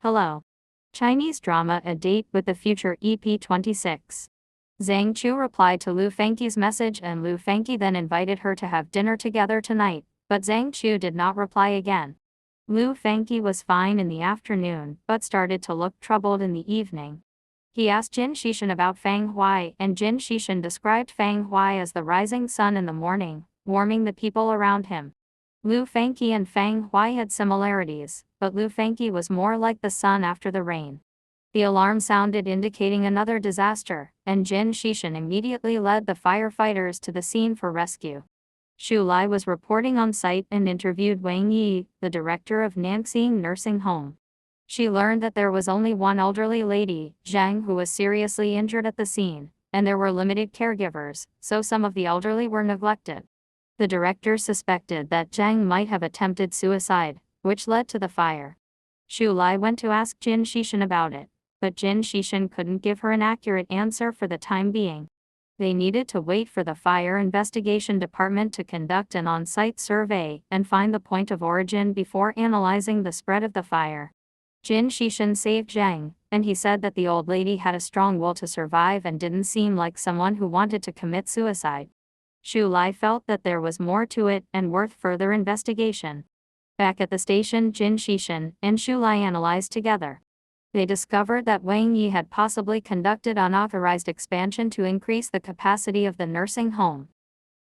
Hello. Chinese drama A Date with the Future EP 26. Zhang Chu replied to Lu Fengqi's message and Lu Fengqi then invited her to have dinner together tonight, but Zhang Chu did not reply again. Lu Fengqi was fine in the afternoon but started to look troubled in the evening. He asked Jin Xishan about Fang Huai and Jin Xishan described Fang Huai as the rising sun in the morning, warming the people around him. Lu Fengqi and Fang Huai had similarities, but Lu Fengqi was more like the sun after the rain. The alarm sounded indicating another disaster, and Jin Xishan immediately led the firefighters to the scene for rescue. Xu Lai was reporting on site and interviewed Wang Yi, the director of Nanxing Nursing Home. She learned that there was only one elderly lady, Zhang, who was seriously injured at the scene, and there were limited caregivers, so some of the elderly were neglected. The director suspected that Zhang might have attempted suicide, which led to the fire. Xu Lai went to ask Jin Xishan about it, but Jin Xishan couldn't give her an accurate answer for the time being. They needed to wait for the fire investigation department to conduct an on-site survey and find the point of origin before analyzing the spread of the fire. Jin Xishan saved Zhang, and he said that the old lady had a strong will to survive and didn't seem like someone who wanted to commit suicide. Xu Lai felt that there was more to it and worth further investigation. Back at the station, Jin Xishan and Xu Lai analyzed together. They discovered that Wang Yi had possibly conducted unauthorized expansion to increase the capacity of the nursing home.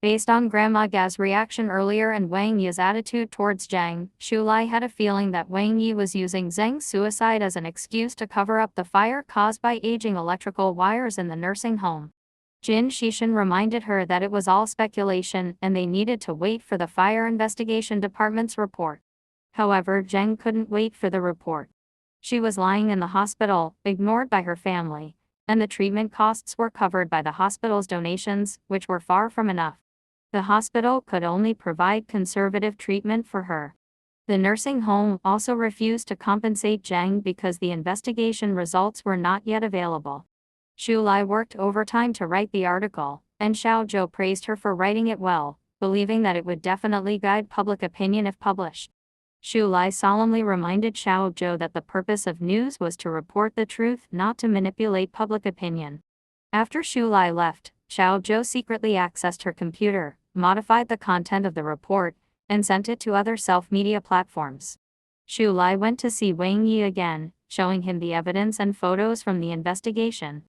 Based on Grandma Ga's reaction earlier and Wang Yi's attitude towards Zhang, Xu Lai had a feeling that Wang Yi was using Zhang's suicide as an excuse to cover up the fire caused by aging electrical wires in the nursing home. Jin Xishan reminded her that it was all speculation and they needed to wait for the fire investigation department's report. However, Zhang couldn't wait for the report. She was lying in the hospital, ignored by her family, and the treatment costs were covered by the hospital's donations, which were far from enough. The hospital could only provide conservative treatment for her. The nursing home also refused to compensate Zhang because the investigation results were not yet available. Xu Lai worked overtime to write the article, and Xiao Zhou praised her for writing it well, believing that it would definitely guide public opinion if published. Xu Lai solemnly reminded Xiao Zhou that the purpose of news was to report the truth, not to manipulate public opinion. After Xu Lai left, Xiao Zhou secretly accessed her computer, modified the content of the report, and sent it to other self-media platforms. Xu Lai went to see Wang Yi again, showing him the evidence and photos from the investigation.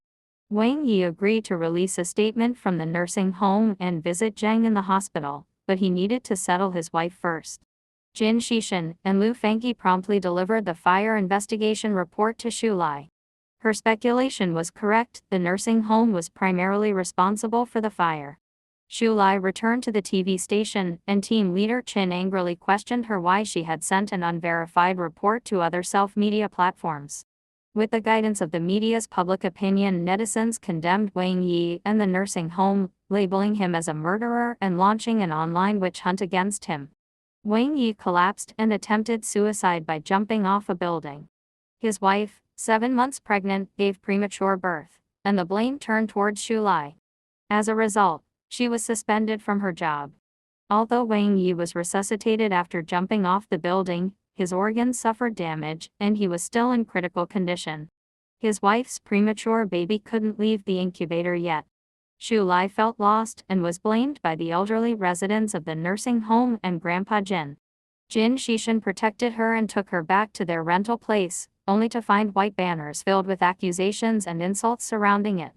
Wang Yi agreed to release a statement from the nursing home and visit Zhang in the hospital, but he needed to settle his wife first. Jin Xishan and Lu Fengqi promptly delivered the fire investigation report to Xu Lai. Her speculation was correct, the nursing home was primarily responsible for the fire. Xu Lai returned to the TV station, and team leader Chen angrily questioned her why she had sent an unverified report to other self-media platforms. With the guidance of the media's public opinion, netizens condemned Wang Yi and the nursing home, labeling him as a murderer and launching an online witch hunt against him. Wang Yi collapsed and attempted suicide by jumping off a building. His wife, 7 months pregnant, gave premature birth, and the blame turned towards Xu Lai. As a result, she was suspended from her job. Although Wang Yi was resuscitated after jumping off the building, his organs suffered damage, and he was still in critical condition. His wife's premature baby couldn't leave the incubator yet. Xu Lai felt lost and was blamed by the elderly residents of the nursing home and Grandpa Jin. Jin Xishan protected her and took her back to their rental place, only to find white banners filled with accusations and insults surrounding it.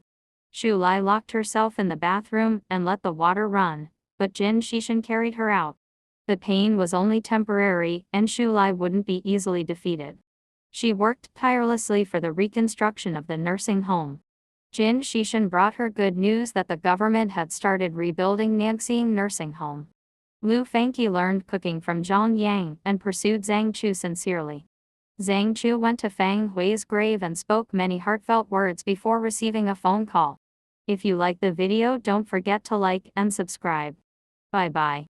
Xu Lai locked herself in the bathroom and let the water run, but Jin Xishan carried her out. The pain was only temporary, and Xu Lai wouldn't be easily defeated. She worked tirelessly for the reconstruction of the nursing home. Jin Xishan brought her good news that the government had started rebuilding Nanxing Nursing Home. Lu Fengqi learned cooking from Zhang Yang and pursued Zhang Chu sincerely. Zhang Chu went to Fang Hui's grave and spoke many heartfelt words before receiving a phone call. If you like the video, don't forget to like and subscribe. Bye-bye.